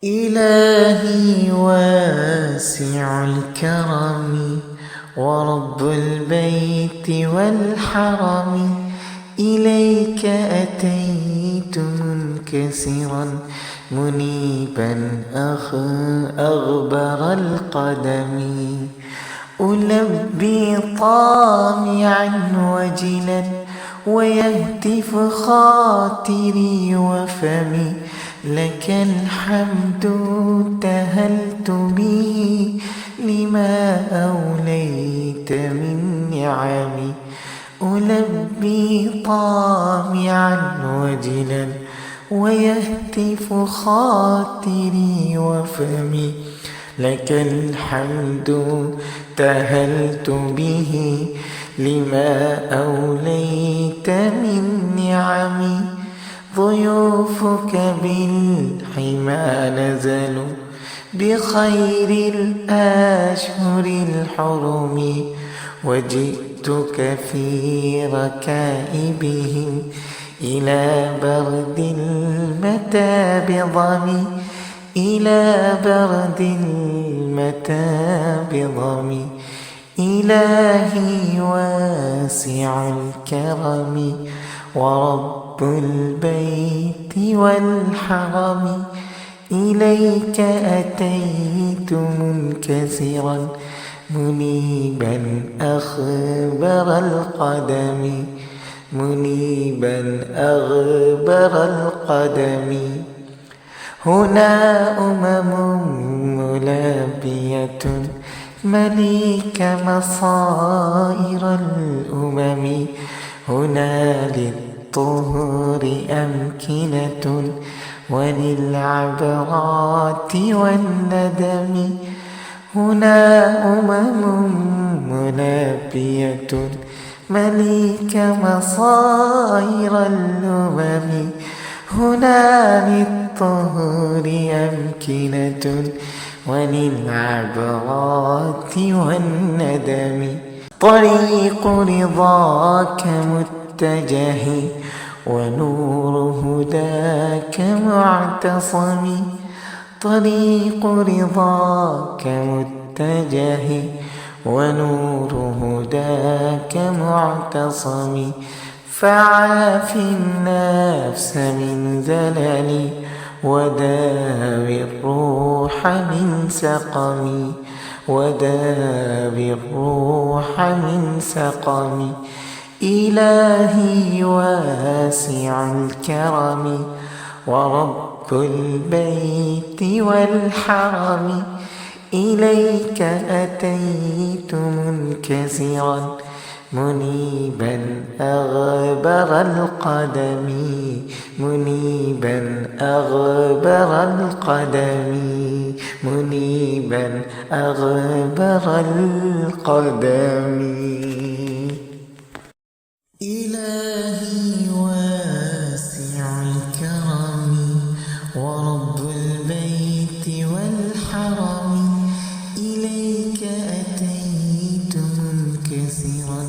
إلهي واسع الكرم ورب البيت والحرم، إليك أتيت منكسرا منيبا أغبر القدم، ألبي طامعا وجلا ويهتف خاطري وفمي، لك الحمد تهلت به لما أوليت من نعمي، ألبي طامعا وجلا ويهتف خاطري وفمي، لك الحمد تهلت به لما أوليت من نعمي، ضيوفك بالحمى نزلوا بخير الأشهر الحرم، وجئتك في ركائبهم إلى برد المتى بضمي، إلى برد المتى بضمي، إلهي واسع الكرم ورب البيت والحرم، إليك أتيت منكسرا منيبا أغبر القدم، منيبا أغبر القدم، هنا ملابية مليك مصائر الأمم، هنا للطهور أمكنة وللعبرات والندم، هنا ملابية مليك مصائر الأمم، هنا للطهور أمكنة وللعبرات والندم، طريق رضاك متجهي ونور هداك معتصمي، طريق رضاك متجهي ونور هداك معتصمي، فعاف النفس من زللي وداوي الروح من سقمي، وداوي الروح من سقمي، إلهي واسع الكرم ورب البيت والحرم، إليك أتيت منكسرا منيبا أغبر القدم، منيبا أغبر القدم، منيبا أغبر القدم. إلهي واسع الكرم ورب البيت والحرم، إليك أتيت منكسرا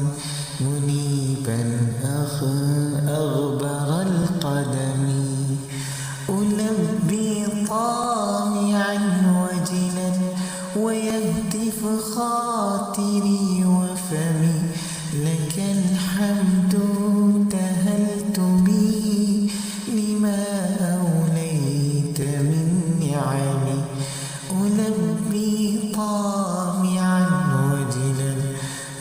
منيبا أغبر القدم، ألبي طامعا وجلا ويهتف خاطري وفمي، لك الحمد تهلت به لما أوليت من نعمي، ألبي طامعا وجلا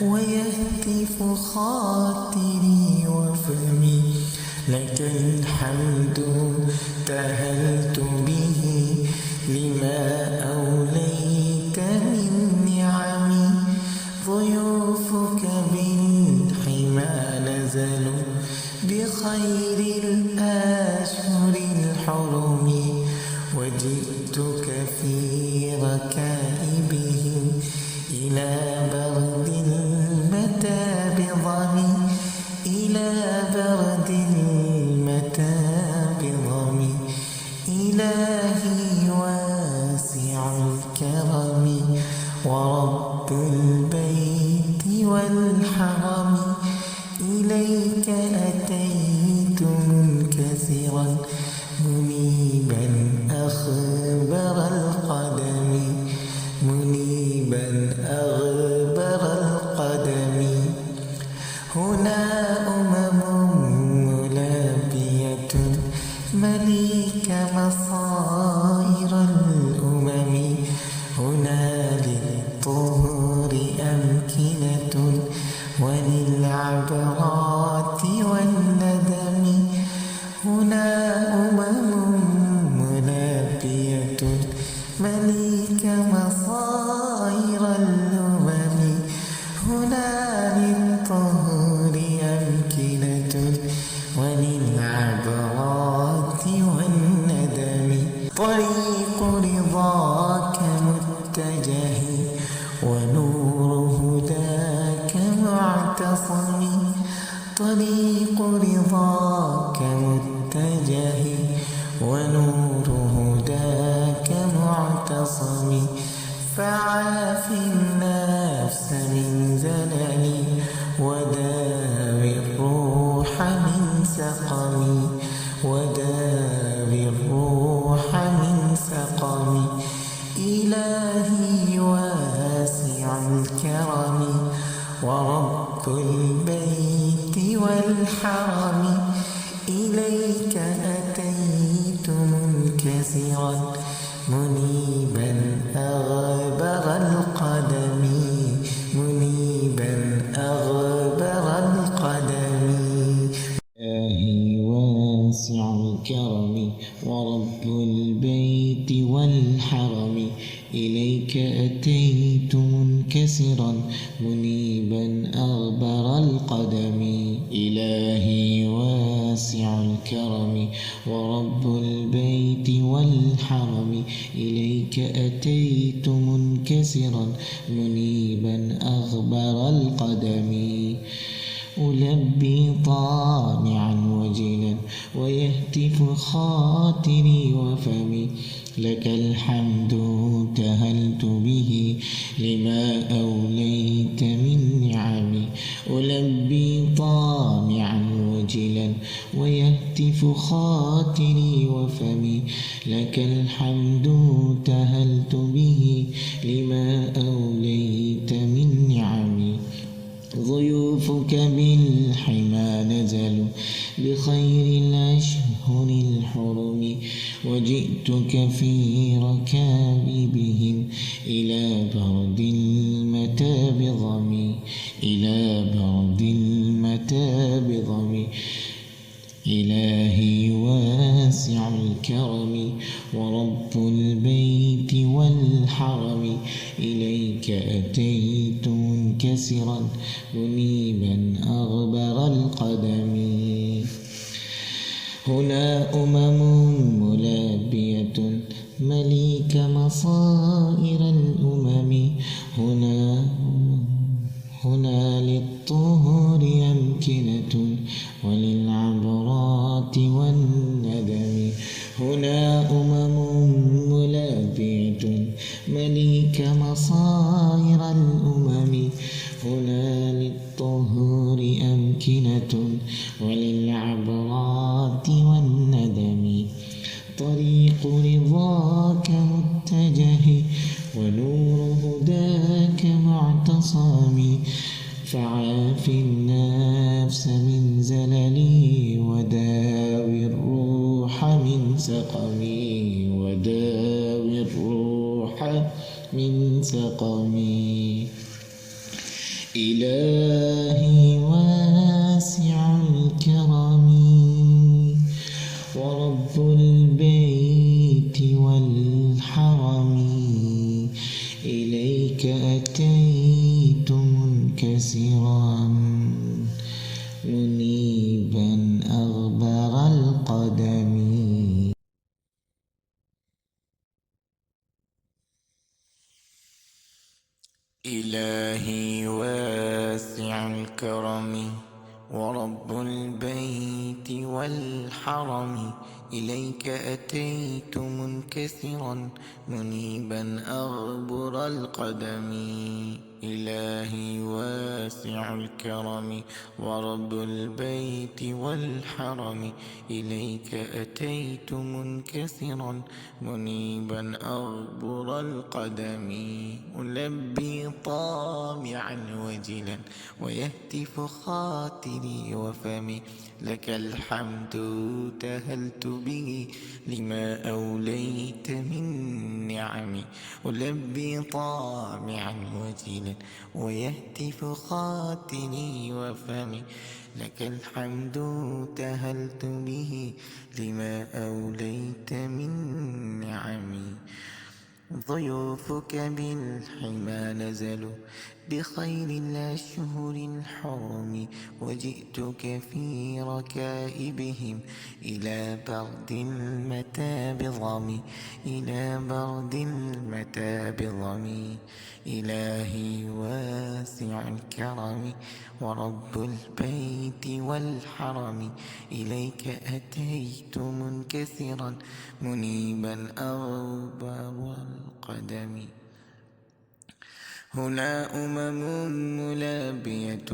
ويهتف خاطري وفمي، لك الحمد تهلت به لما أوليت من نعمي، ضيوفك بالحمى نزلوا بخير الأشهر الحرم، وجئتك في ركائبهم إلى برد المتى بضمي، إلى برد المتى بضمي، إلهي واسع الكرم ورب البيت والحرم، إليك أتيت منكسرا منيبا أخبر مصائر الأمم هنا للطهور أمكنة وللعبرات والندم هنا ملبية مليك مصائر الأمم هنا للطهور أمكنة وللعبرات والندم طريق رضاك متجه ونور هداك معتصم طريق رضاك متجه ونور هداك معتصم فعاف النفس من زلل وداوي الروح من سقم وداوي الروح من سقم إلهي واسع الكرم ورب البيت والحرم إليك أتيت منكسرا منيبا أغبر القدم منيبا أغبر القدم إلهي واسع الكرم ورب البيت والحرم إليك أتيت منكسرا منيبا أغبر القدم إلهي واسع الكرم ورب البيت والحرم إليك أتيت منكسرا منيبا أغبر القدم ألبي طامعا وجلا ويهتف خاطري وفمي لك الحمد تهلت به لما أوليت من نعمي ألبي طامعا وجلا ويهتف خاطري وفمي لك الحمد تهلت به لما أوليت من نعمي ضيوفك بالحمى نزلوا بخير الأشهر الحرم وجئتك في ركائبهم إلى برد المتى بضمي إلى برد المتى بضمي إلهي واسع الكرم ورب البيت والحرم إليك أتيت منكسرا منيبا أغبر القدم هنا ملابية مليك مصائر الأمم هنا للطهور أمكنة وللعبرات والندم هنا ملابية مليك مصائر الأمم هنا للطهور أمكنة وللعبرات والندم طريق رضاك متجه ونور هداك معتصم فعاف النفس من زللي وداوي الروح من سقمي وداوي الروح من سقمي إلهي واسع الكرم ورب البيت والحرم إليك أتيت منكسرا منيبا أغبر القدم إلهي واسع الكرم ورب البيت والحرم إليك أتيت منكسرا منيبا أغبر القدم إلهي واسع الكرم ورب البيت والحرم إليك أتيت منكسرا منيبا أغبر القدم ألبي طامعا وجلا ويهتف خاطري وفمي لك الحمد تهلت به لما أوليت ألبي طامعا وجلا ويهتف خاطري وفمي، لك الحمد تهلت به لما أوليت من نعمي. ضيوفك بالحمى نزلوا بخير الأشهر الحرم، وجئتك في ركائبهم إلى برد المتى بظمي، إلى برد المتى بظمي. إلهي واسع الكرم ورب البيت والحرم، إليك أتيت منكسرا منيبا أغبر القدم. هنا ملابية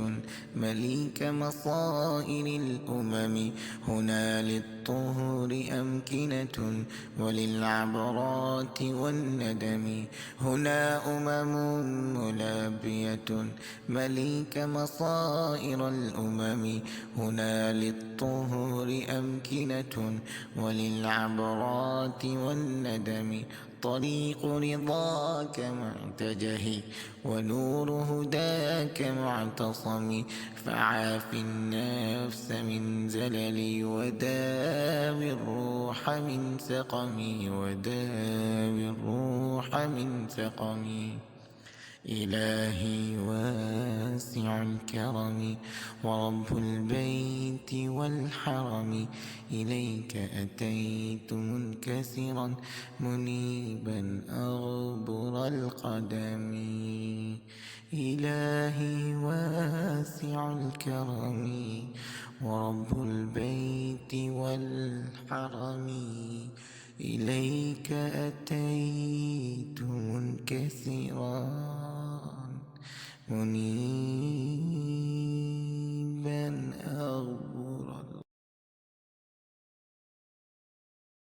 مليك مصائر الأمم، هنا للطهور أمكنة وللعبرات والندم. هنا ملابية مليك مصائر الأمم، هنا للطهور أمكنة وللعبرات والندم. طريق رضاك معتجهي ونور هداك معتصمي، فعاف النفس من زللي وداوي الروح من سقمي، وداوي الروح من سقمي. إلهي واسع الكرم ورب البيت والحرم، إليك أتيت منكسرا منيبا أغبر القدم. إلهي واسع الكرم ورب البيت والحرم، إليك أتيت منكسرا منيبا